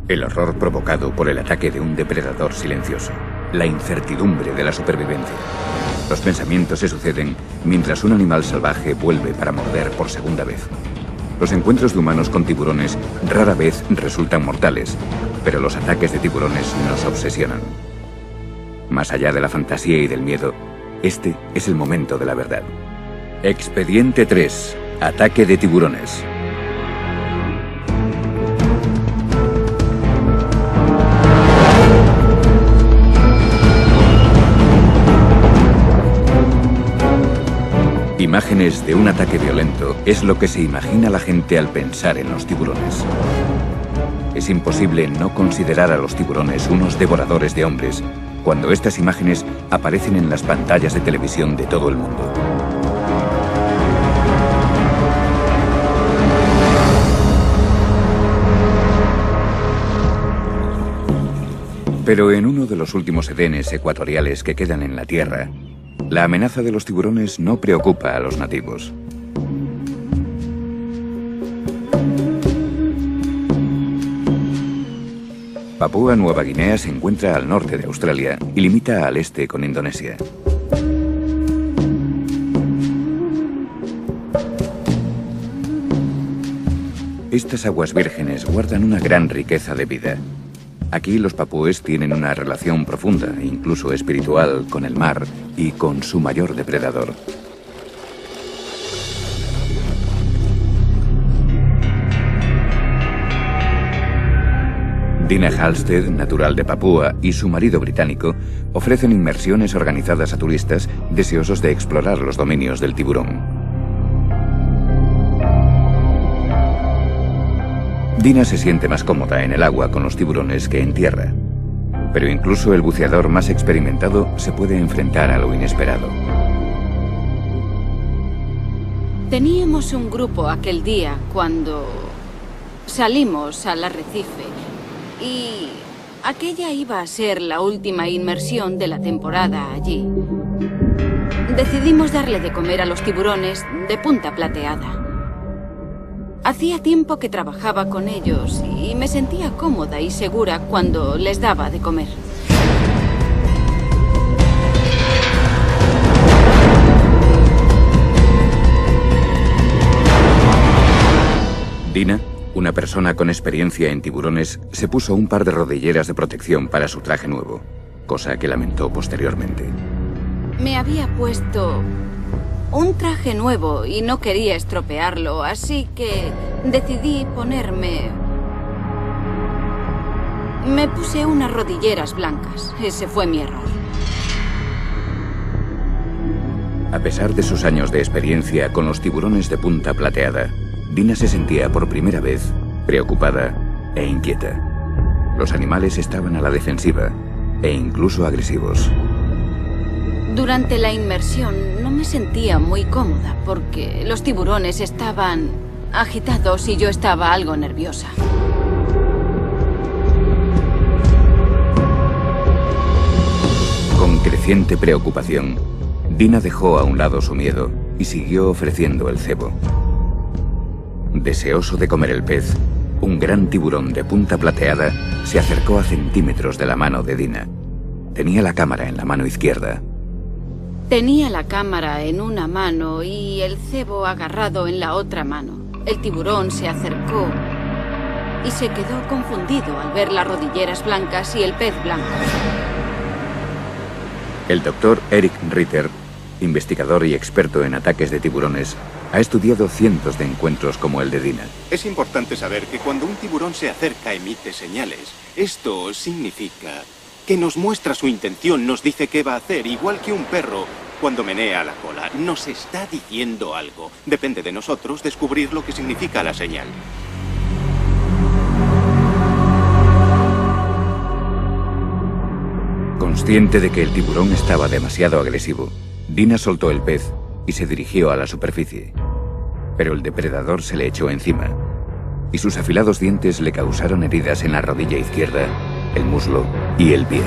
El horror provocado por el ataque de un depredador silencioso. La incertidumbre de la supervivencia. Los pensamientos se suceden mientras un animal salvaje vuelve para morder por segunda vez. Los encuentros de humanos con tiburones rara vez resultan mortales, pero los ataques de tiburones nos obsesionan. Más allá de la fantasía y del miedo, este es el momento de la verdad. Expediente 3. Ataque de tiburones. Imágenes de un ataque violento es lo que se imagina la gente al pensar en los tiburones. Es imposible no considerar a los tiburones unos devoradores de hombres cuando estas imágenes aparecen en las pantallas de televisión de todo el mundo. Pero en uno de los últimos edenes ecuatoriales que quedan en la Tierra, la amenaza de los tiburones no preocupa a los nativos. Papúa Nueva Guinea se encuentra al norte de Australia y limita al este con Indonesia. Estas aguas vírgenes guardan una gran riqueza de vida. Aquí los papúes tienen una relación profunda, incluso espiritual, con el mar y con su mayor depredador. Dina Halstead, natural de Papúa, y su marido británico ofrecen inmersiones organizadas a turistas deseosos de explorar los dominios del tiburón. Dina se siente más cómoda en el agua con los tiburones que en tierra. Pero incluso el buceador más experimentado se puede enfrentar a lo inesperado. Teníamos un grupo aquel día cuando salimos al arrecife y aquella iba a ser la última inmersión de la temporada allí. Decidimos darle de comer a los tiburones de punta plateada. Hacía tiempo que trabajaba con ellos y me sentía cómoda y segura cuando les daba de comer. Dina, una persona con experiencia en tiburones, se puso un par de rodilleras de protección para su traje nuevo, cosa que lamentó posteriormente. Me había puesto un traje nuevo y no quería estropearlo, así que decidí ponerme... Me puse unas rodilleras blancas. Ese fue mi error. A pesar de sus años de experiencia con los tiburones de punta plateada, Dina se sentía por primera vez preocupada e inquieta. Los animales estaban a la defensiva e incluso agresivos. Durante la inmersión no me sentía muy cómoda porque los tiburones estaban agitados y yo estaba algo nerviosa. Con creciente preocupación, Dina dejó a un lado su miedo y siguió ofreciendo el cebo. Deseoso de comer el pez, un gran tiburón de punta plateada se acercó a centímetros de la mano de Dina. Tenía la cámara en la mano izquierda. Tenía la cámara en una mano y el cebo agarrado en la otra mano. El tiburón se acercó y se quedó confundido al ver las rodilleras blancas y el pez blanco. El doctor Eric Ritter, investigador y experto en ataques de tiburones, ha estudiado cientos de encuentros como el de Dina. Es importante saber que cuando un tiburón se acerca emite señales. Esto significa que nos muestra su intención, nos dice qué va a hacer, igual que un perro cuando menea la cola. Nos está diciendo algo. Depende de nosotros descubrir lo que significa la señal. Consciente de que el tiburón estaba demasiado agresivo, Dina soltó el pez y se dirigió a la superficie. Pero el depredador se le echó encima y sus afilados dientes le causaron heridas en la rodilla izquierda, el muslo y el pie.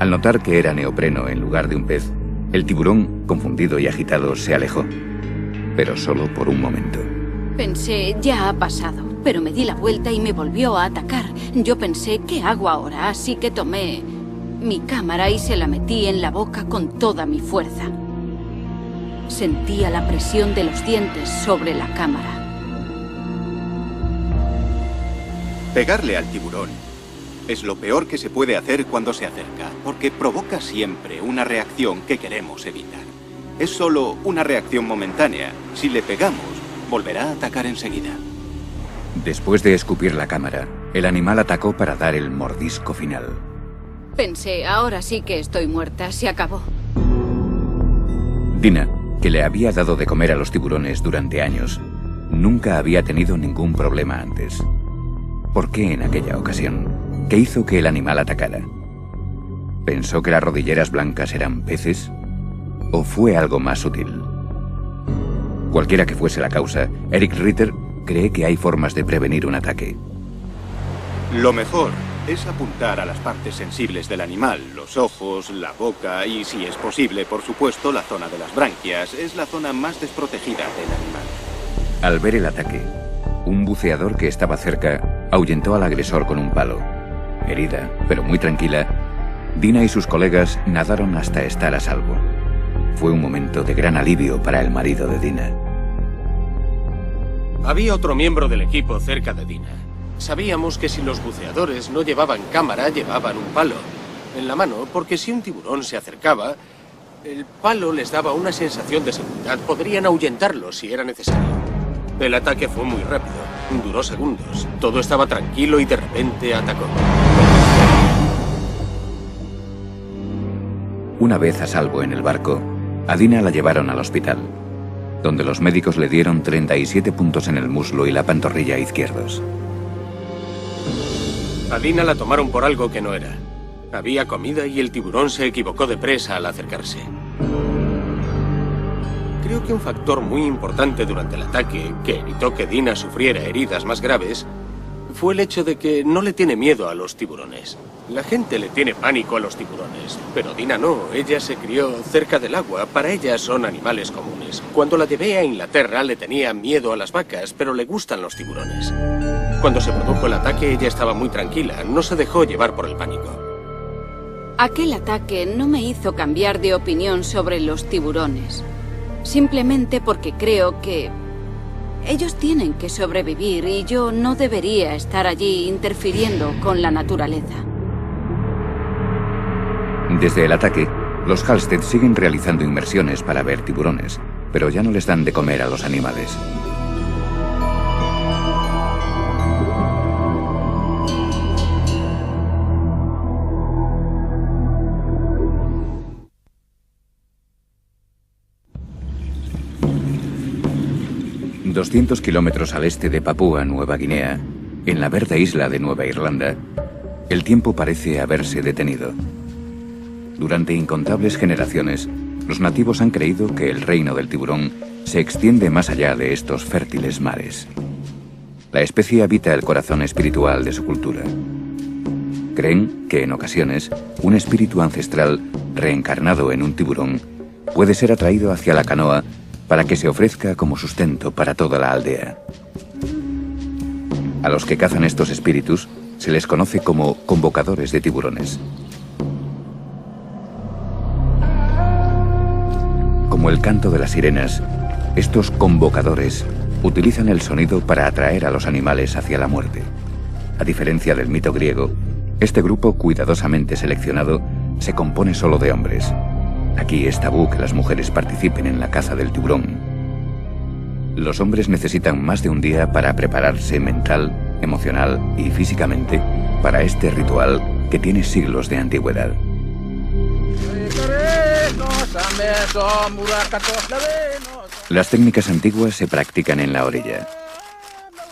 Al notar que era neopreno en lugar de un pez, el tiburón, confundido y agitado, se alejó, pero solo por un momento. Pensé, ya ha pasado. pero me di la vuelta y me volvió a atacar. Yo pensé, ¿qué hago ahora? Así que tomé mi cámara y se la metí en la boca con toda mi fuerza. Sentía la presión de los dientes sobre la cámara. Pegarle al tiburón es lo peor que se puede hacer cuando se acerca, porque provoca siempre una reacción que queremos evitar. Es solo una reacción momentánea. Si le pegamos, volverá a atacar enseguida. Después de escupir la cámara, el animal atacó para dar el mordisco final. Pensé, ahora sí que estoy muerta, se acabó. Dina, que le había dado de comer a los tiburones durante años, nunca había tenido ningún problema antes. ¿Por qué en aquella ocasión? ¿Qué hizo que el animal atacara? ¿Pensó que las rodilleras blancas eran peces? ¿O fue algo más sutil? Cualquiera que fuese la causa, Eric Ritter cree que hay formas de prevenir un ataque. Lo mejor es apuntar a las partes sensibles del animal, los ojos, la boca y, si es posible, por supuesto, la zona de las branquias. Es la zona más desprotegida del animal. Al ver el ataque, un buceador que estaba cerca ahuyentó al agresor con un palo. Herida, pero muy tranquila, Dina y sus colegas nadaron hasta estar a salvo. Fue un momento de gran alivio para el marido de Dina. Había otro miembro del equipo cerca de Dina. Sabíamos que si los buceadores no llevaban cámara, llevaban un palo en la mano, porque si un tiburón se acercaba, el palo les daba una sensación de seguridad. Podrían ahuyentarlo si era necesario. El ataque fue muy rápido, duró segundos. Todo estaba tranquilo y de repente atacó. Una vez a salvo en el barco, a Dina la llevaron al hospital, donde los médicos le dieron 37 puntos en el muslo y la pantorrilla izquierdos. A Dina la tomaron por algo que no era. Había comida y el tiburón se equivocó de presa al acercarse. Creo que un factor muy importante durante el ataque, que evitó que Dina sufriera heridas más graves, fue el hecho de que no le tiene miedo a los tiburones. La gente le tiene pánico a los tiburones, pero Dina no. Ella se crió cerca del agua. Para ella son animales comunes. Cuando la llevé a Inglaterra le tenía miedo a las vacas, pero le gustan los tiburones. Cuando se produjo el ataque ella estaba muy tranquila, no se dejó llevar por el pánico. Aquel ataque no me hizo cambiar de opinión sobre los tiburones. Simplemente porque creo que ellos tienen que sobrevivir y yo no debería estar allí interfiriendo con la naturaleza. Desde el ataque, los Halstead siguen realizando inmersiones para ver tiburones, pero ya no les dan de comer a los animales. ...200 kilómetros al este de Papúa Nueva Guinea, en la verde isla de Nueva Irlanda, el tiempo parece haberse detenido. Durante incontables generaciones, los nativos han creído que el reino del tiburón se extiende más allá de estos fértiles mares. La especie habita el corazón espiritual de su cultura. Creen que en ocasiones un espíritu ancestral reencarnado en un tiburón puede ser atraído hacia la canoa para que se ofrezca como sustento para toda la aldea. A los que cazan estos espíritus se les conoce como convocadores de tiburones. Como el canto de las sirenas, estos convocadores utilizan el sonido para atraer a los animales hacia la muerte. A diferencia del mito griego, este grupo cuidadosamente seleccionado se compone solo de hombres. Aquí es tabú que las mujeres participen en la caza del tiburón. Los hombres necesitan más de un día para prepararse mental, emocional y físicamente para este ritual que tiene siglos de antigüedad. Las técnicas antiguas se practican en la orilla.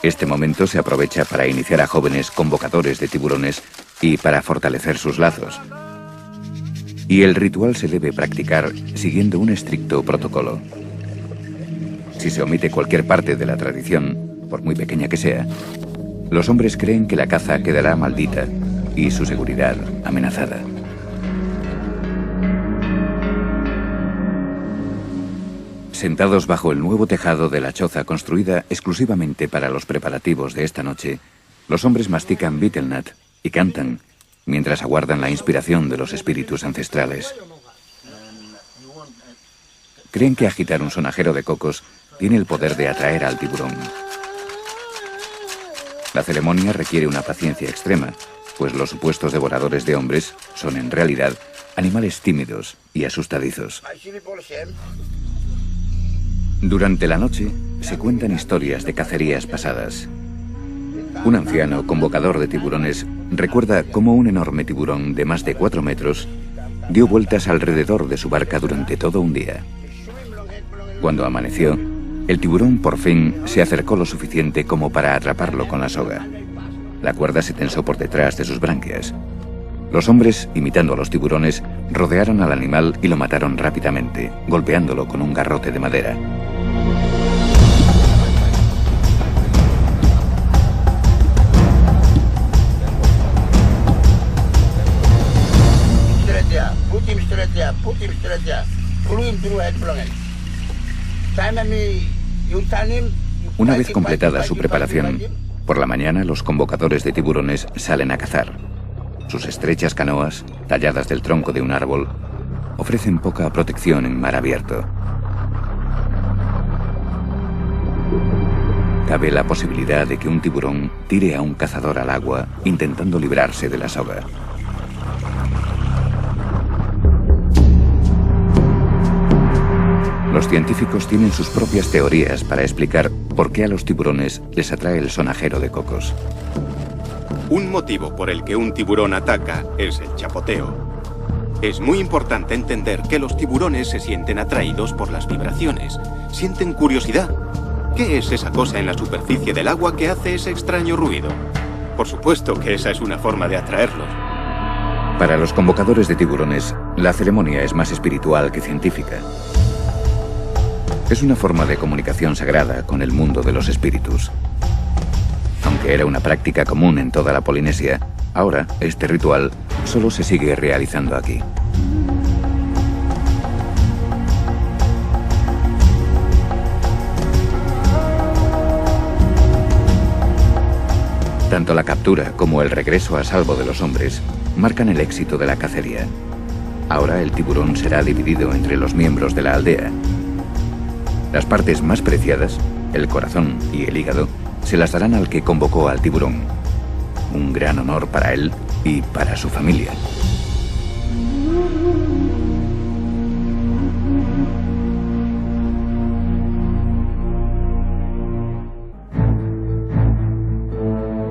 Este momento se aprovecha para iniciar a jóvenes convocadores de tiburones y para fortalecer sus lazos. Y el ritual se debe practicar siguiendo un estricto protocolo. Si se omite cualquier parte de la tradición, por muy pequeña que sea, los hombres creen que la caza quedará maldita y su seguridad amenazada. Sentados bajo el nuevo tejado de la choza construida exclusivamente para los preparativos de esta noche, los hombres mastican betel nut y cantan mientras aguardan la inspiración de los espíritus ancestrales. Creen que agitar un sonajero de cocos tiene el poder de atraer al tiburón. La ceremonia requiere una paciencia extrema, pues los supuestos devoradores de hombres son en realidad animales tímidos y asustadizos. Durante la noche se cuentan historias de cacerías pasadas. Un anciano convocador de tiburones recuerda cómo un enorme tiburón de más de 4 metros dio vueltas alrededor de su barca durante todo un día. Cuando amaneció, el tiburón por fin se acercó lo suficiente como para atraparlo con la soga. La cuerda se tensó por detrás de sus branquias. Los hombres, imitando a los tiburones, rodearon al animal y lo mataron rápidamente, golpeándolo con un garrote de madera. Una vez completada su preparación, por la mañana los convocadores de tiburones salen a cazar. Sus estrechas canoas, talladas del tronco de un árbol, ofrecen poca protección en mar abierto. Cabe la posibilidad de que un tiburón tire a un cazador al agua intentando librarse de la soga. Los científicos tienen sus propias teorías para explicar por qué a los tiburones les atrae el sonajero de cocos. Un motivo por el que un tiburón ataca es el chapoteo. Es muy importante entender que los tiburones se sienten atraídos por las vibraciones. Sienten curiosidad. ¿Qué es esa cosa en la superficie del agua que hace ese extraño ruido? Por supuesto que esa es una forma de atraerlos. Para los convocadores de tiburones, la ceremonia es más espiritual que científica. Es una forma de comunicación sagrada con el mundo de los espíritus. Aunque era una práctica común en toda la Polinesia, ahora este ritual solo se sigue realizando aquí. Tanto la captura como el regreso a salvo de los hombres marcan el éxito de la cacería. Ahora el tiburón será dividido entre los miembros de la aldea. Las partes más preciadas, el corazón y el hígado, se las darán al que convocó al tiburón. Un gran honor para él y para su familia.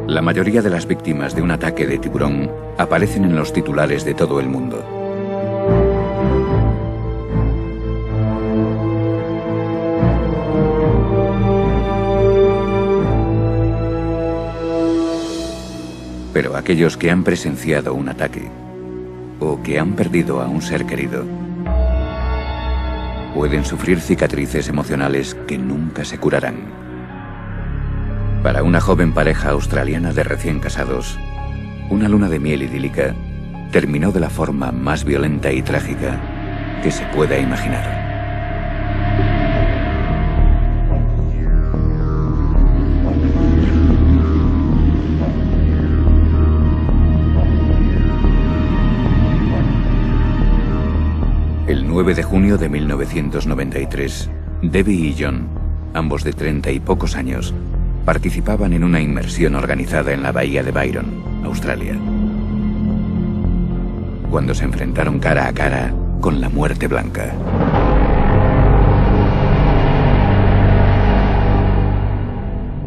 La mayoría de las víctimas de un ataque de tiburón aparecen en los titulares de todo el mundo. Pero aquellos que han presenciado un ataque o que han perdido a un ser querido pueden sufrir cicatrices emocionales que nunca se curarán. Para una joven pareja australiana de recién casados, una luna de miel idílica terminó de la forma más violenta y trágica que se pueda imaginar. El 9 de junio de 1993, Debbie y John, ambos de 30 y pocos años, participaban en una inmersión organizada en la bahía de Byron, Australia, cuando se enfrentaron cara a cara con la muerte blanca.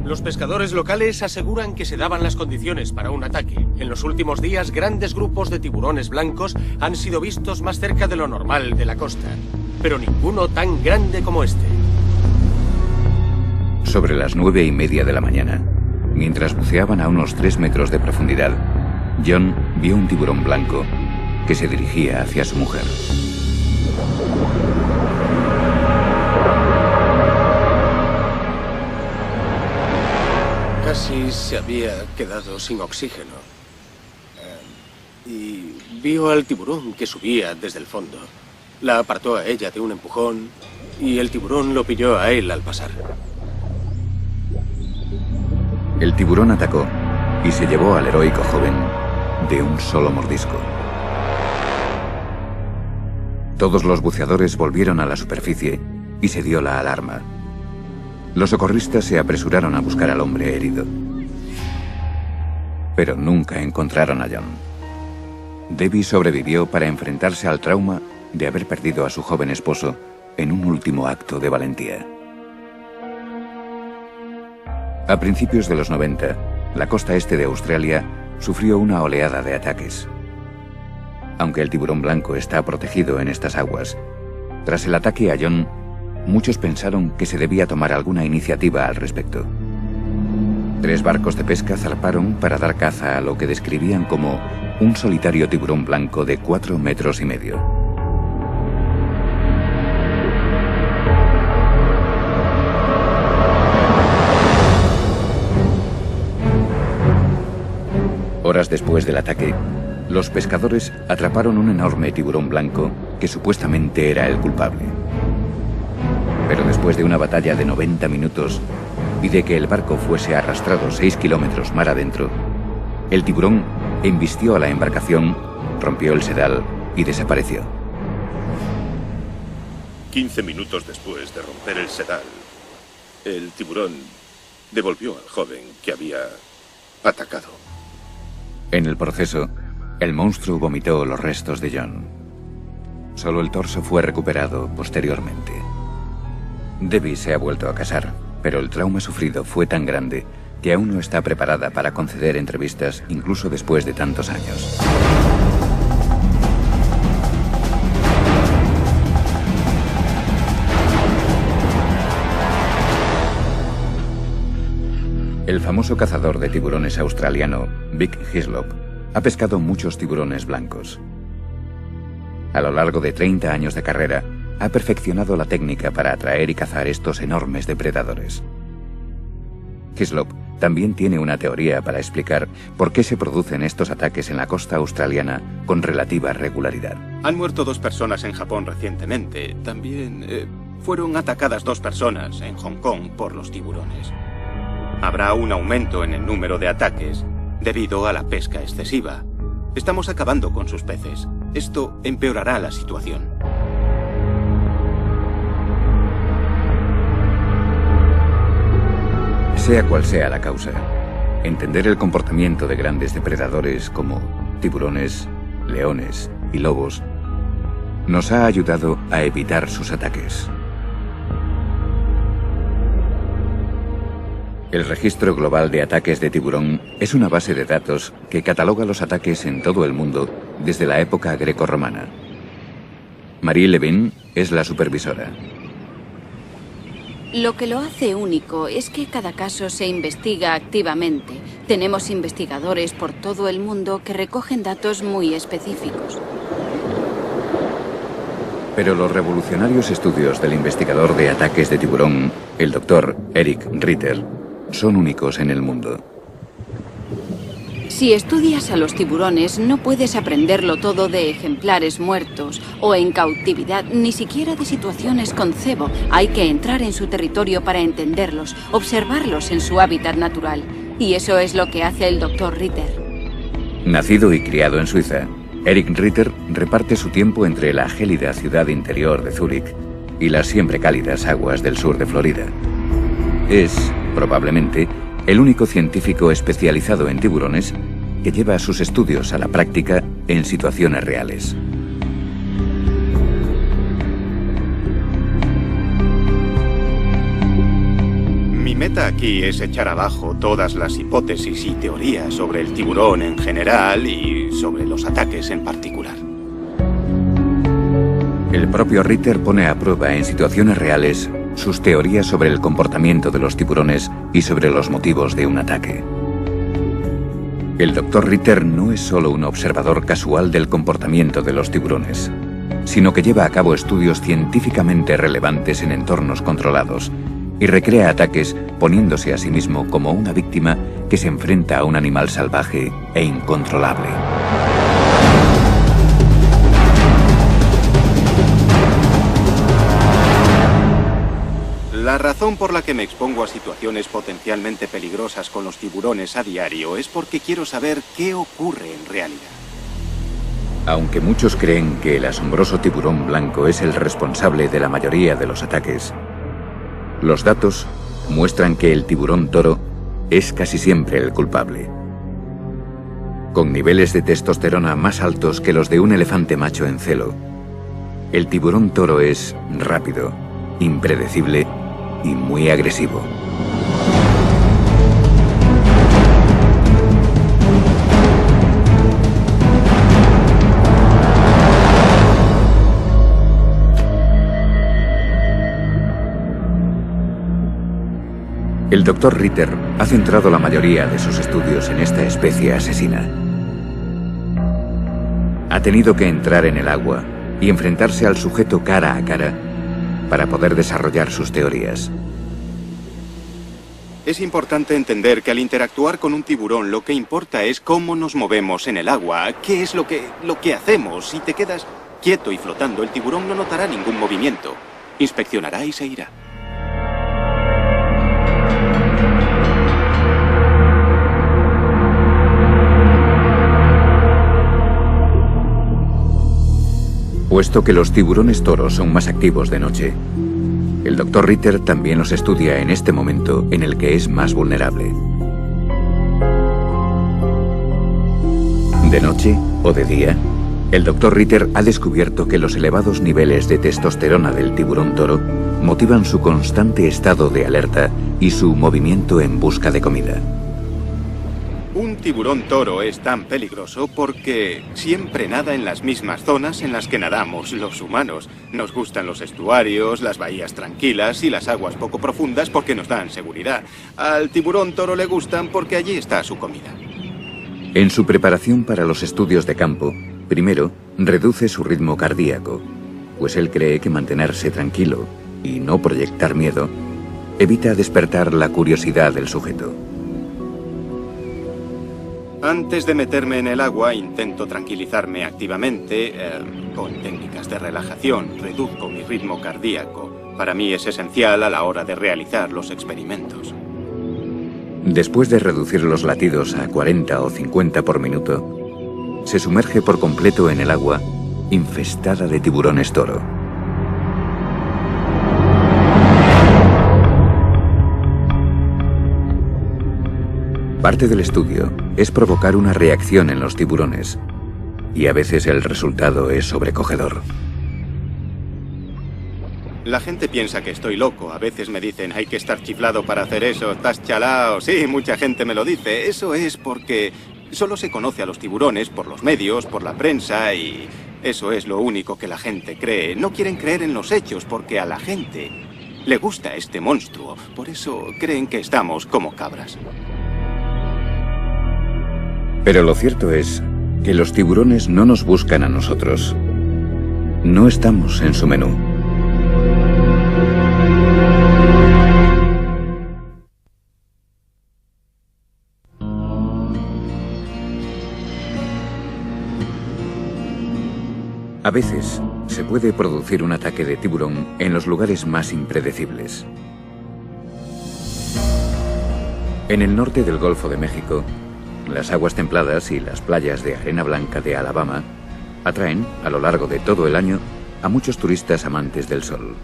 Los pescadores locales aseguran que se daban las condiciones para un ataque. En los últimos días, grandes grupos de tiburones blancos han sido vistos más cerca de lo normal de la costa, pero ninguno tan grande como este. Sobre las 9:30 de la mañana, mientras buceaban a unos 3 metros de profundidad, John vio un tiburón blanco que se dirigía hacia su mujer. Casi se había quedado sin oxígeno. Y vio al tiburón que subía desde el fondo. La apartó a ella de un empujón y el tiburón lo pilló a él al pasar. El tiburón atacó y se llevó al heroico joven de un solo mordisco. Todos los buceadores volvieron a la superficie y se dio la alarma. Los socorristas se apresuraron a buscar al hombre herido. Pero nunca encontraron a John. Debbie sobrevivió para enfrentarse al trauma de haber perdido a su joven esposo en un último acto de valentía. A principios de los 90, la costa este de Australia sufrió una oleada de ataques. Aunque el tiburón blanco está protegido en estas aguas, tras el ataque a John, muchos pensaron que se debía tomar alguna iniciativa al respecto. 3 barcos de pesca zarparon para dar caza a lo que describían como un solitario tiburón blanco de 4,5 metros. Horas después del ataque, los pescadores atraparon un enorme tiburón blanco que supuestamente era el culpable. Pero después de una batalla de 90 minutos y de que el barco fuese arrastrado 6 kilómetros mar adentro, el tiburón embistió a la embarcación, rompió el sedal y desapareció. 15 minutos después de romper el sedal, el tiburón devolvió al joven que había atacado. En el proceso, el monstruo vomitó los restos de John. Solo el torso fue recuperado posteriormente. Debbie se ha vuelto a casar, pero el trauma sufrido fue tan grande que aún no está preparada para conceder entrevistas incluso después de tantos años. El famoso cazador de tiburones australiano, Vic Hislop, ha pescado muchos tiburones blancos. A lo largo de 30 años de carrera, ha perfeccionado la técnica para atraer y cazar estos enormes depredadores. Hislop también tiene una teoría para explicar por qué se producen estos ataques en la costa australiana con relativa regularidad. Han muerto 2 personas en Japón recientemente. También fueron atacadas 2 personas en Hong Kong por los tiburones. Habrá un aumento en el número de ataques debido a la pesca excesiva. Estamos acabando con sus peces. Esto empeorará la situación. Sea cual sea la causa, entender el comportamiento de grandes depredadores como tiburones, leones y lobos nos ha ayudado a evitar sus ataques. El Registro Global de Ataques de Tiburón es una base de datos que cataloga los ataques en todo el mundo desde la época grecorromana. Marie Levin es la supervisora. Lo que lo hace único es que cada caso se investiga activamente. Tenemos investigadores por todo el mundo que recogen datos muy específicos. Pero los revolucionarios estudios del investigador de ataques de tiburón, el Dr. Eric Ritter, son únicos en el mundo. Si estudias a los tiburones, no puedes aprenderlo todo de ejemplares muertos o en cautividad, ni siquiera de situaciones con cebo. Hay que entrar en su territorio para entenderlos, observarlos en su hábitat natural. Y eso es lo que hace el Dr. Ritter. Nacido y criado en Suiza, Eric Ritter reparte su tiempo entre la gélida ciudad interior de Zúrich y las siempre cálidas aguas del sur de Florida. Es, probablemente, el único científico especializado en tiburones que lleva sus estudios a la práctica en situaciones reales. Mi meta aquí es echar abajo todas las hipótesis y teorías sobre el tiburón en general y sobre los ataques en particular. El propio Ritter pone a prueba en situaciones reales sus teorías sobre el comportamiento de los tiburones y sobre los motivos de un ataque. El Dr. Ritter no es solo un observador casual del comportamiento de los tiburones, sino que lleva a cabo estudios científicamente relevantes en entornos controlados y recrea ataques poniéndose a sí mismo como una víctima que se enfrenta a un animal salvaje e incontrolable. La razón por la que me expongo a situaciones potencialmente peligrosas con los tiburones a diario es porque quiero saber qué ocurre en realidad. Aunque muchos creen que el asombroso tiburón blanco es el responsable de la mayoría de los ataques, los datos muestran que el tiburón toro es casi siempre el culpable. Con niveles de testosterona más altos que los de un elefante macho en celo, el tiburón toro es rápido, impredecible y muy agresivo. El Dr. Ritter ha centrado la mayoría de sus estudios en esta especie asesina. Ha tenido que entrar en el agua y enfrentarse al sujeto cara a cara para poder desarrollar sus teorías. Es importante entender que al interactuar con un tiburón lo que importa es cómo nos movemos en el agua, qué es lo que hacemos. Si te quedas quieto y flotando, el tiburón no notará ningún movimiento. Inspeccionará y se irá. Puesto que los tiburones toros son más activos de noche, el Dr. Ritter también los estudia en este momento en el que es más vulnerable. De noche o de día, el Dr. Ritter ha descubierto que los elevados niveles de testosterona del tiburón toro motivan su constante estado de alerta y su movimiento en busca de comida. Un tiburón toro es tan peligroso porque siempre nada en las mismas zonas en las que nadamos los humanos. Nos gustan los estuarios, las bahías tranquilas y las aguas poco profundas porque nos dan seguridad. Al tiburón toro le gustan porque allí está su comida. En su preparación para los estudios de campo, primero reduce su ritmo cardíaco, pues él cree que mantenerse tranquilo y no proyectar miedo evita despertar la curiosidad del sujeto. Antes de meterme en el agua, intento tranquilizarme activamente con técnicas de relajación. Reduzco mi ritmo cardíaco. Para mí es esencial a la hora de realizar los experimentos. Después de reducir los latidos a 40 o 50 por minuto, se sumerge por completo en el agua infestada de tiburones toro. Parte del estudio es provocar una reacción en los tiburones, y a veces el resultado es sobrecogedor. La gente piensa que estoy loco. A veces me dicen, hay que estar chiflado para hacer eso, estás chalao. Sí, mucha gente me lo dice. Eso es porque solo se conoce a los tiburones por los medios, por la prensa, y eso es lo único que la gente cree. No quieren creer en los hechos porque a la gente le gusta este monstruo. Por eso creen que estamos como cabras. Pero lo cierto es que los tiburones no nos buscan a nosotros. No estamos en su menú. A veces se puede producir un ataque de tiburón en los lugares más impredecibles. En el norte del Golfo de México, las aguas templadas y las playas de arena blanca de Alabama atraen, a lo largo de todo el año, a muchos turistas amantes del sol.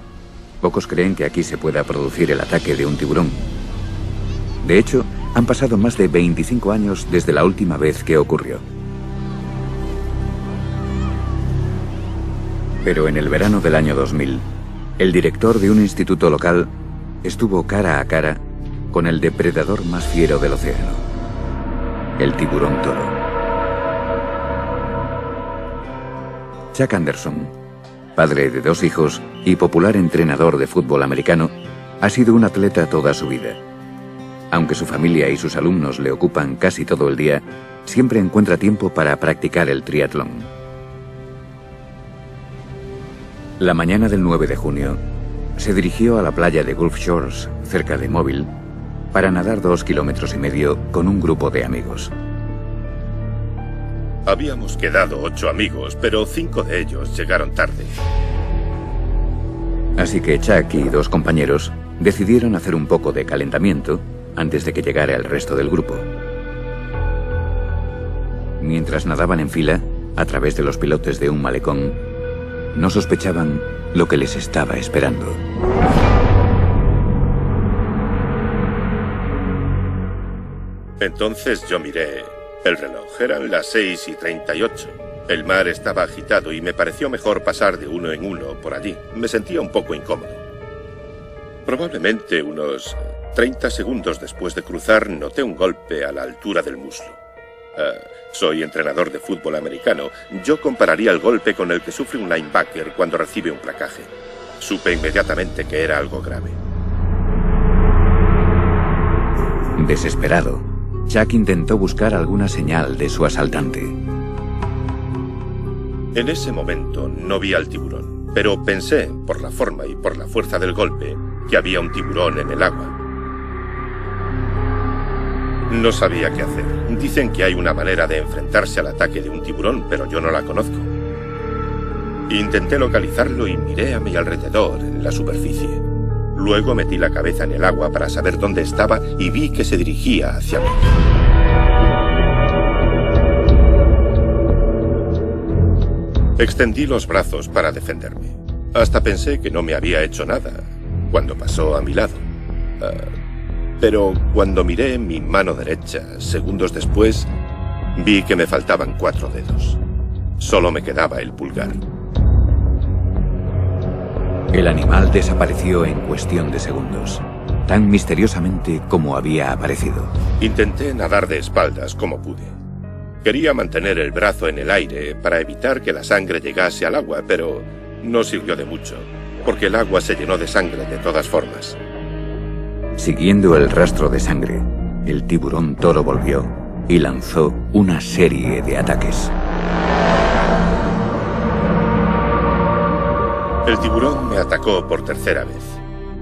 Pocos creen que aquí se pueda producir el ataque de un tiburón. De hecho, han pasado más de 25 años desde la última vez que ocurrió. Pero en el verano del año 2000, el director de un instituto local estuvo cara a cara con el depredador más fiero del océano, el tiburón toro. Chuck Anderson, padre de 2 hijos y popular entrenador de fútbol americano, ha sido un atleta toda su vida. Aunque su familia y sus alumnos le ocupan casi todo el día, siempre encuentra tiempo para practicar el triatlón. La mañana del 9 de junio, se dirigió a la playa de Gulf Shores, cerca de Mobile, para nadar 2,5 kilómetros con un grupo de amigos. Habíamos quedado 8 amigos, pero 5 de ellos llegaron tarde. Así que Chuck y 2 compañeros Decidieron hacer un poco de calentamiento antes de que llegara el resto del grupo. Mientras nadaban en fila, a través de los pilotes de un malecón, no sospechaban lo que les estaba esperando. Entonces yo miré el reloj. Eran las 6:38. El mar estaba agitado y me pareció mejor pasar de uno en uno por allí. Me sentía un poco incómodo. Probablemente unos 30 segundos después de cruzar noté un golpe a la altura del muslo. Soy entrenador de fútbol americano. Yo compararía el golpe con el que sufre un linebacker cuando recibe un placaje. Supe inmediatamente que era algo grave. Desesperado, Chuck intentó buscar alguna señal de su asaltante. En ese momento no vi al tiburón, pero pensé, por la forma y por la fuerza del golpe, que había un tiburón en el agua. No sabía qué hacer. Dicen que hay una manera de enfrentarse al ataque de un tiburón, pero yo no la conozco. Intenté localizarlo y miré a mi alrededor, en la superficie. Luego metí la cabeza en el agua para saber dónde estaba y vi que se dirigía hacia mí. Extendí los brazos para defenderme. Hasta pensé que no me había hecho nada cuando pasó a mi lado. Pero cuando miré mi mano derecha, segundos después, vi que me faltaban 4 dedos. Solo me quedaba el pulgar. El animal desapareció en cuestión de segundos, tan misteriosamente como había aparecido. Intenté nadar de espaldas como pude. Quería mantener el brazo en el aire para evitar que la sangre llegase al agua, pero no sirvió de mucho, porque el agua se llenó de sangre de todas formas. Siguiendo el rastro de sangre, el tiburón toro volvió y lanzó una serie de ataques. El tiburón me atacó por tercera vez.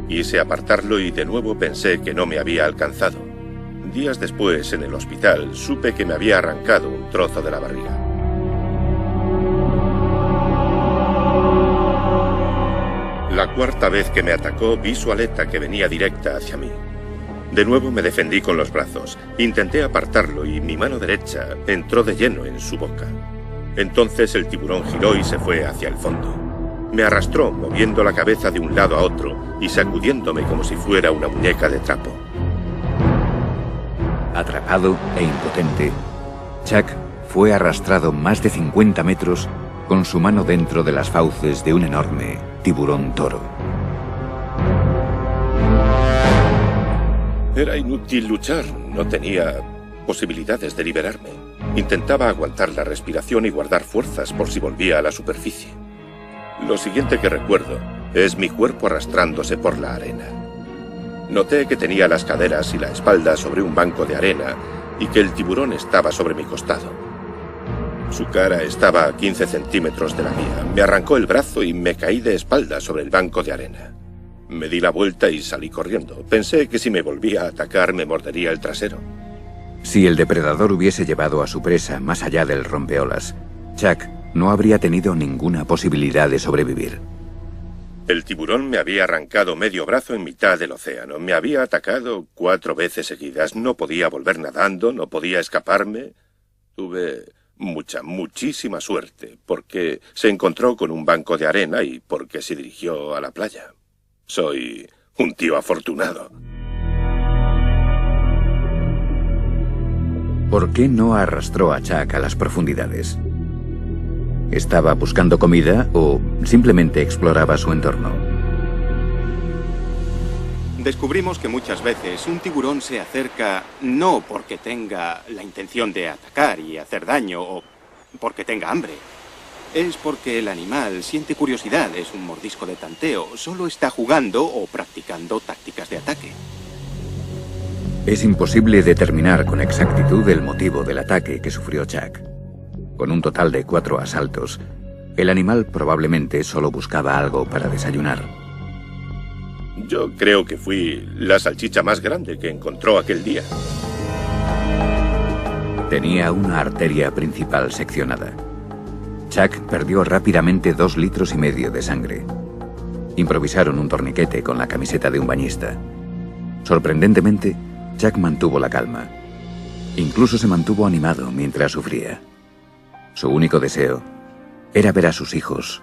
Quise apartarlo y de nuevo pensé que no me había alcanzado. Días después, en el hospital, supe que me había arrancado un trozo de la barriga. La cuarta vez que me atacó, vi su aleta que venía directa hacia mí. De nuevo me defendí con los brazos. Intenté apartarlo y mi mano derecha entró de lleno en su boca. Entonces el tiburón giró y se fue hacia el fondo. Me arrastró, moviendo la cabeza de un lado a otro y sacudiéndome como si fuera una muñeca de trapo. Atrapado e impotente, Chuck fue arrastrado más de 50 metros con su mano dentro de las fauces de un enorme tiburón toro. Era inútil luchar, no tenía posibilidades de liberarme. Intentaba aguantar la respiración y guardar fuerzas por si volvía a la superficie. Lo siguiente que recuerdo es mi cuerpo arrastrándose por la arena. Noté que tenía las caderas y la espalda sobre un banco de arena y que el tiburón estaba sobre mi costado. Su cara estaba a 15 centímetros de la mía. Me arrancó el brazo y me caí de espalda sobre el banco de arena. Me di la vuelta y salí corriendo. Pensé que si me volvía a atacar me mordería el trasero. Si el depredador hubiese llevado a su presa más allá del rompeolas, Chuck no habría tenido ninguna posibilidad de sobrevivir. El tiburón me había arrancado medio brazo en mitad del océano. Me había atacado 4 veces seguidas. No podía volver nadando, no podía escaparme. Tuve muchísima suerte, porque se encontró con un banco de arena y porque se dirigió a la playa. Soy un tío afortunado. ¿Por qué no arrastró a Chuck a las profundidades? ¿Estaba buscando comida o simplemente exploraba su entorno? Descubrimos que muchas veces un tiburón se acerca no porque tenga la intención de atacar y hacer daño o porque tenga hambre. Es porque el animal siente curiosidad, es un mordisco de tanteo, solo está jugando o practicando tácticas de ataque. Es imposible determinar con exactitud el motivo del ataque que sufrió Chuck. Con un total de 4 asaltos, el animal probablemente solo buscaba algo para desayunar. Yo creo que fui la salchicha más grande que encontró aquel día. Tenía una arteria principal seccionada. Chuck perdió rápidamente 2,5 litros de sangre. Improvisaron un torniquete con la camiseta de un bañista. Sorprendentemente, Jack mantuvo la calma. Incluso se mantuvo animado mientras sufría. Su único deseo era ver a sus hijos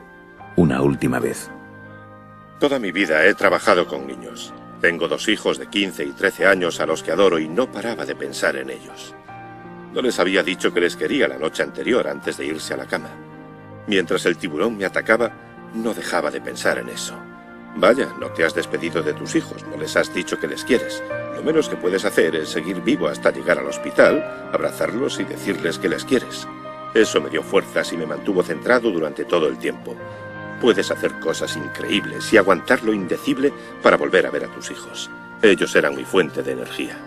una última vez. Toda mi vida he trabajado con niños. Tengo 2 hijos de 15 y 13 años a los que adoro y no paraba de pensar en ellos. No les había dicho que les quería la noche anterior antes de irse a la cama. Mientras el tiburón me atacaba, no dejaba de pensar en eso. Vaya, no te has despedido de tus hijos, no les has dicho que les quieres. Lo menos que puedes hacer es seguir vivo hasta llegar al hospital, abrazarlos y decirles que les quieres. Eso me dio fuerzas y me mantuvo centrado durante todo el tiempo. Puedes hacer cosas increíbles y aguantar lo indecible para volver a ver a tus hijos. Ellos eran mi fuente de energía.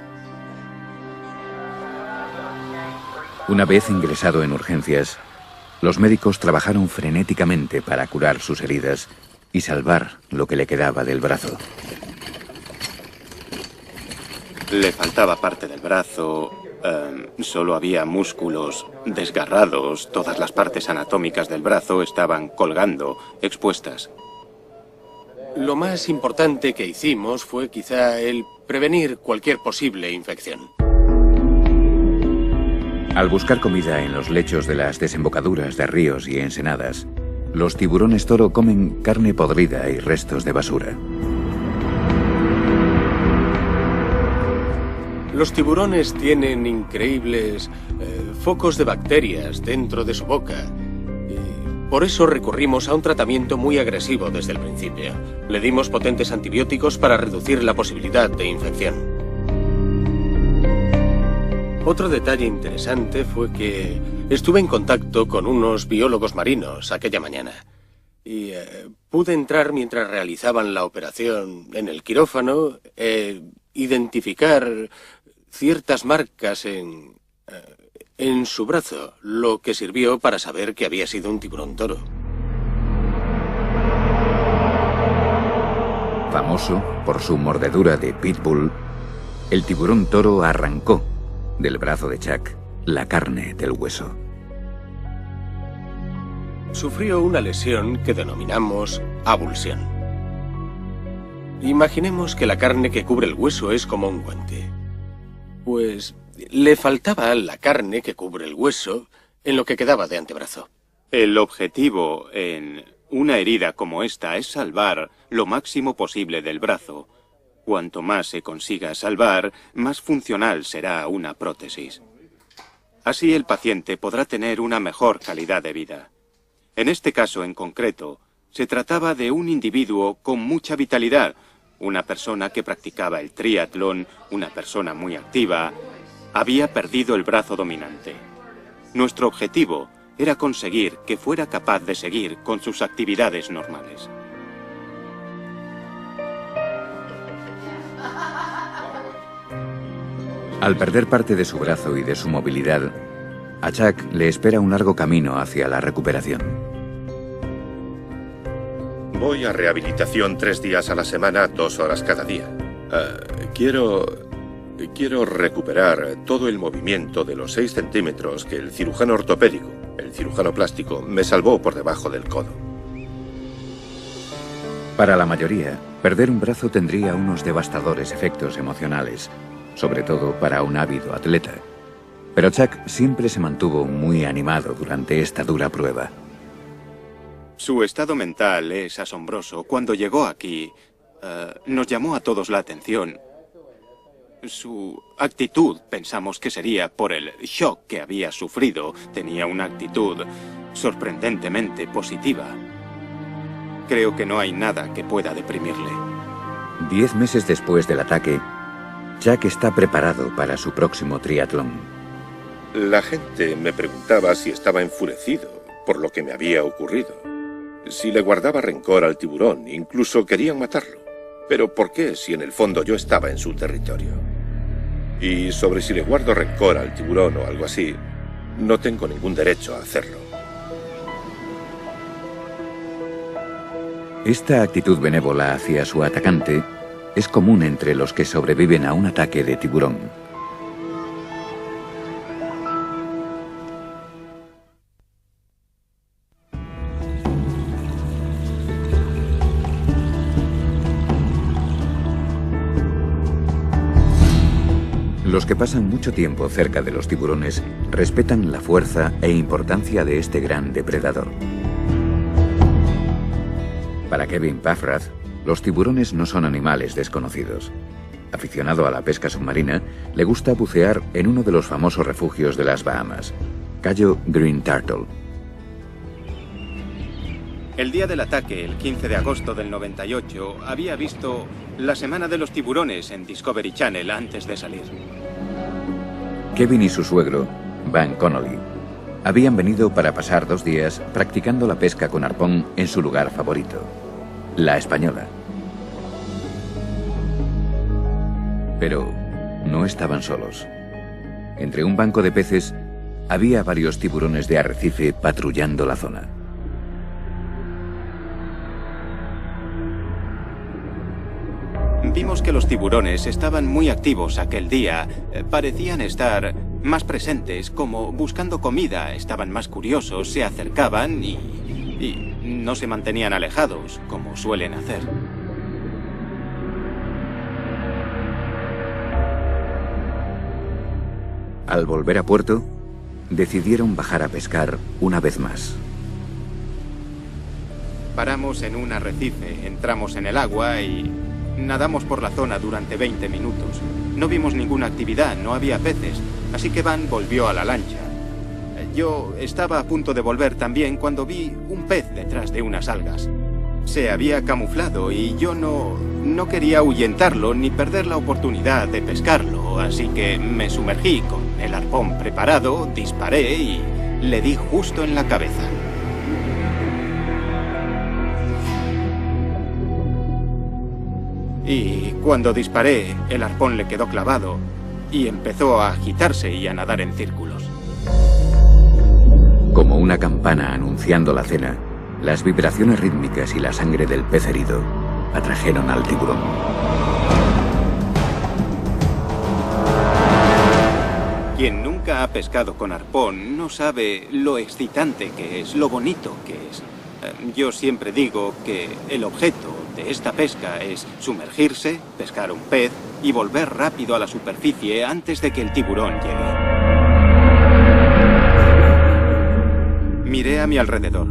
Una vez ingresado en urgencias, los médicos trabajaron frenéticamente para curar sus heridas y salvar lo que le quedaba del brazo. Le faltaba parte del brazo, solo había músculos desgarrados, todas las partes anatómicas del brazo estaban colgando, expuestas. Lo más importante que hicimos fue quizá el prevenir cualquier posible infección. Al buscar comida en los lechos de las desembocaduras de ríos y ensenadas, los tiburones toro comen carne podrida y restos de basura. Los tiburones tienen increíbles focos de bacterias dentro de su boca. Y por eso recurrimos a un tratamiento muy agresivo desde el principio. Le dimos potentes antibióticos para reducir la posibilidad de infección. Otro detalle interesante fue que estuve en contacto con unos biólogos marinos aquella mañana. Y pude entrar mientras realizaban la operación en el quirófano, identificar ciertas marcas en su brazo, lo que sirvió para saber que había sido un tiburón toro. Famoso por su mordedura de pitbull, el tiburón toro arrancó del brazo de Chuck la carne del hueso. Sufrió una lesión que denominamos avulsión. Imaginemos que la carne que cubre el hueso es como un guante. Pues le faltaba la carne que cubre el hueso en lo que quedaba de antebrazo. El objetivo en una herida como esta es salvar lo máximo posible del brazo. Cuanto más se consiga salvar, más funcional será una prótesis. Así el paciente podrá tener una mejor calidad de vida. En este caso en concreto, se trataba de un individuo con mucha vitalidad, una persona que practicaba el triatlón, una persona muy activa, había perdido el brazo dominante. Nuestro objetivo era conseguir que fuera capaz de seguir con sus actividades normales. Al perder parte de su brazo y de su movilidad, a Chuck le espera un largo camino hacia la recuperación. Voy a rehabilitación 3 días a la semana, 2 horas cada día. Quiero recuperar todo el movimiento de los 6 centímetros que el cirujano ortopédico, el cirujano plástico, me salvó por debajo del codo. Para la mayoría, perder un brazo tendría unos devastadores efectos emocionales, sobre todo para un ávido atleta. Pero Chuck siempre se mantuvo muy animado durante esta dura prueba. Su estado mental es asombroso. Cuando llegó aquí, nos llamó a todos la atención. Su actitud, pensamos que sería por el shock que había sufrido. Tenía una actitud sorprendentemente positiva. Creo que no hay nada que pueda deprimirle. 10 meses después del ataque, Chuck está preparado para su próximo triatlón. La gente me preguntaba si estaba enfurecido por lo que me había ocurrido. Si le guardaba rencor al tiburón, incluso querían matarlo. Pero ¿por qué si en el fondo yo estaba en su territorio? Y sobre si le guardo rencor al tiburón o algo así, no tengo ningún derecho a hacerlo. Esta actitud benévola hacia su atacante es común entre los que sobreviven a un ataque de tiburón. Los que pasan mucho tiempo cerca de los tiburones respetan la fuerza e importancia de este gran depredador. Para Kevin Paffrath, los tiburones no son animales desconocidos. Aficionado a la pesca submarina, le gusta bucear en uno de los famosos refugios de las Bahamas, Cayo Green Turtle. El día del ataque, el 15 de agosto del 98, había visto La Semana de los Tiburones en Discovery Channel antes de salir. Kevin y su suegro, Van Connolly, habían venido para pasar 2 días practicando la pesca con arpón en su lugar favorito, La Española. Pero no estaban solos. Entre un banco de peces había varios tiburones de arrecife patrullando la zona. Vimos que los tiburones estaban muy activos aquel día. Parecían estar más presentes, como buscando comida. Estaban más curiosos, se acercaban y no se mantenían alejados, como suelen hacer. Al volver a puerto, decidieron bajar a pescar una vez más. Paramos en un arrecife, entramos en el agua y nadamos por la zona durante 20 minutos. No vimos ninguna actividad, no había peces, así que Van volvió a la lancha. Yo estaba a punto de volver también cuando vi un pez detrás de unas algas. Se había camuflado y yo no quería ahuyentarlo ni perder la oportunidad de pescarlo, así que me sumergí con el arpón preparado, disparé y le di justo en la cabeza. Y cuando disparé, el arpón le quedó clavado y empezó a agitarse y a nadar en círculos. Como una campana anunciando la cena, las vibraciones rítmicas y la sangre del pez herido atrajeron al tiburón. Quien nunca ha pescado con arpón no sabe lo excitante que es, lo bonito que es. Yo siempre digo que el objeto de esta pesca es sumergirse, pescar un pez y volver rápido a la superficie antes de que el tiburón llegue. Miré a mi alrededor.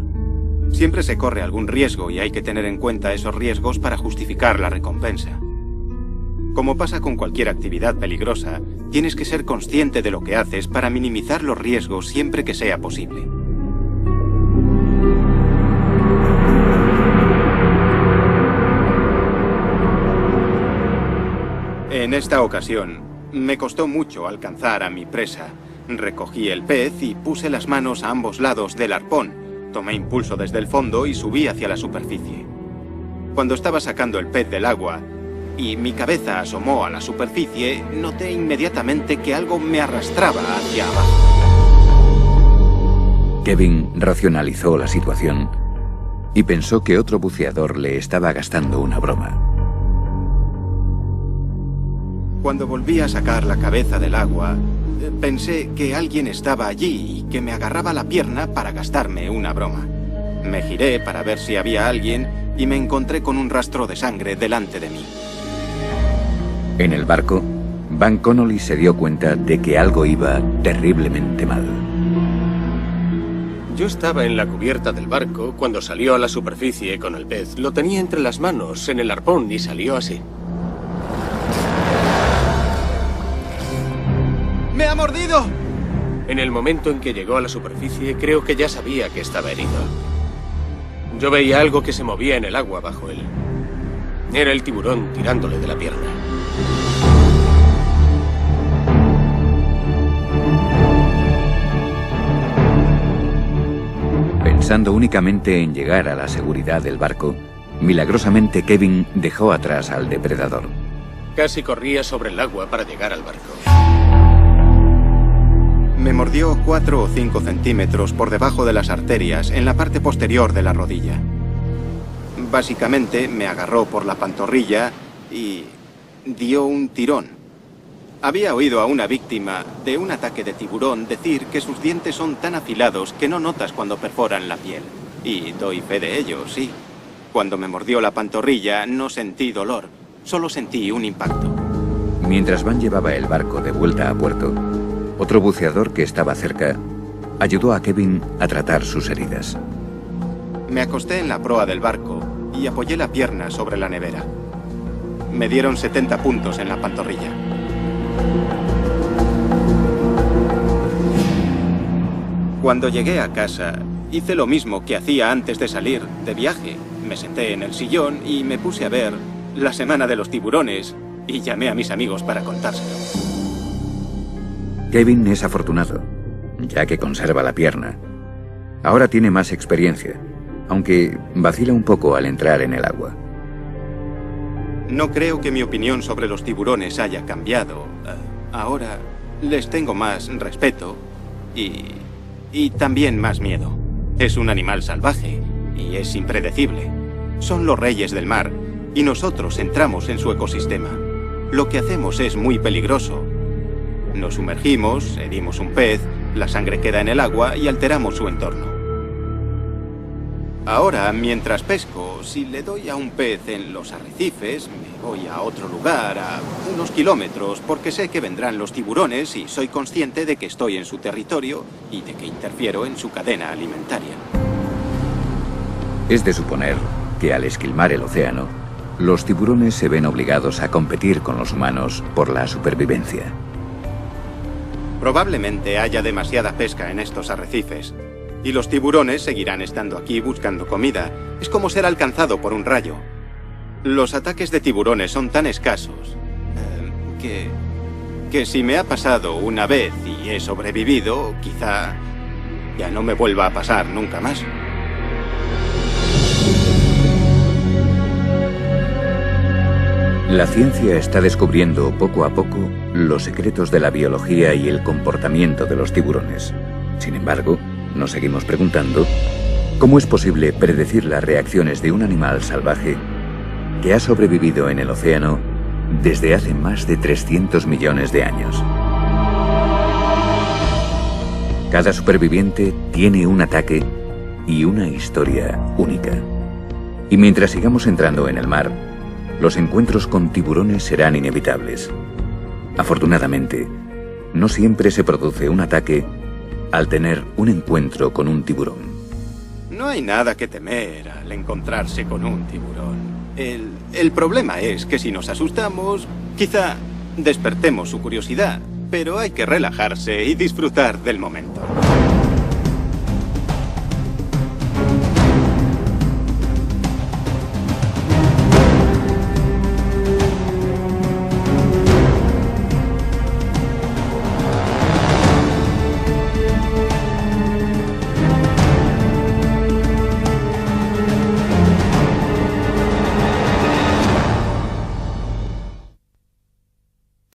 Siempre se corre algún riesgo y hay que tener en cuenta esos riesgos para justificar la recompensa. Como pasa con cualquier actividad peligrosa, tienes que ser consciente de lo que haces para minimizar los riesgos siempre que sea posible. En esta ocasión, me costó mucho alcanzar a mi presa. Recogí el pez y puse las manos a ambos lados del arpón. Tomé impulso desde el fondo y subí hacia la superficie. Cuando estaba sacando el pez del agua y mi cabeza asomó a la superficie, noté inmediatamente que algo me arrastraba hacia abajo. Kevin racionalizó la situación y pensó que otro buceador le estaba gastando una broma. Cuando volví a sacar la cabeza del agua, pensé que alguien estaba allí y que me agarraba la pierna para gastarme una broma. Me giré para ver si había alguien y me encontré con un rastro de sangre delante de mí. En el barco, Van Connolly se dio cuenta de que algo iba terriblemente mal. Yo estaba en la cubierta del barco cuando salió a la superficie con el pez. Lo tenía entre las manos, en el arpón, y salió así. ¡Me ha mordido! En el momento en que llegó a la superficie, creo que ya sabía que estaba herido. Yo veía algo que se movía en el agua bajo él. Era el tiburón tirándole de la pierna. Pensando únicamente en llegar a la seguridad del barco, milagrosamente Kevin dejó atrás al depredador. Casi corría sobre el agua para llegar al barco. Me mordió 4 o 5 centímetros por debajo de las arterias, en la parte posterior de la rodilla. Básicamente me agarró por la pantorrilla y dio un tirón. Había oído a una víctima de un ataque de tiburón decir que sus dientes son tan afilados que no notas cuando perforan la piel. Y doy fe de ello, sí. Cuando me mordió la pantorrilla no sentí dolor, solo sentí un impacto. Mientras Van llevaba el barco de vuelta a puerto, otro buceador que estaba cerca ayudó a Kevin a tratar sus heridas. Me acosté en la proa del barco y apoyé la pierna sobre la nevera. Me dieron 70 puntos en la pantorrilla. Cuando llegué a casa, hice lo mismo que hacía antes de salir de viaje. Me senté en el sillón y me puse a ver La Semana de los Tiburones y llamé a mis amigos para contárselo. Kevin es afortunado, ya que conserva la pierna. Ahora tiene más experiencia, aunque vacila un poco al entrar en el agua. No creo que mi opinión sobre los tiburones haya cambiado. Ahora les tengo más respeto y también más miedo. Es un animal salvaje y es impredecible. Son los reyes del mar y nosotros entramos en su ecosistema. Lo que hacemos es muy peligroso. Nos sumergimos, herimos un pez, la sangre queda en el agua y alteramos su entorno. Ahora, mientras pesco, si le doy a un pez en los arrecifes, me voy a otro lugar, a unos kilómetros, porque sé que vendrán los tiburones y soy consciente de que estoy en su territorio y de que interfiero en su cadena alimentaria. Es de suponer que al esquilmar el océano, los tiburones se ven obligados a competir con los humanos por la supervivencia. Probablemente haya demasiada pesca en estos arrecifes. Y los tiburones seguirán estando aquí buscando comida. Es como ser alcanzado por un rayo. Los ataques de tiburones son tan escasos que si me ha pasado una vez y he sobrevivido, quizá ya no me vuelva a pasar nunca más. La ciencia está descubriendo poco a poco los secretos de la biología y el comportamiento de los tiburones. Sin embargo, nos seguimos preguntando cómo es posible predecir las reacciones de un animal salvaje que ha sobrevivido en el océano desde hace más de 300 millones de años. Cada superviviente tiene un ataque y una historia única. Y mientras sigamos entrando en el mar, los encuentros con tiburones serán inevitables. Afortunadamente, no siempre se produce un ataque al tener un encuentro con un tiburón. No hay nada que temer al encontrarse con un tiburón. El problema es que si nos asustamos, quizá despertemos su curiosidad, pero hay que relajarse y disfrutar del momento.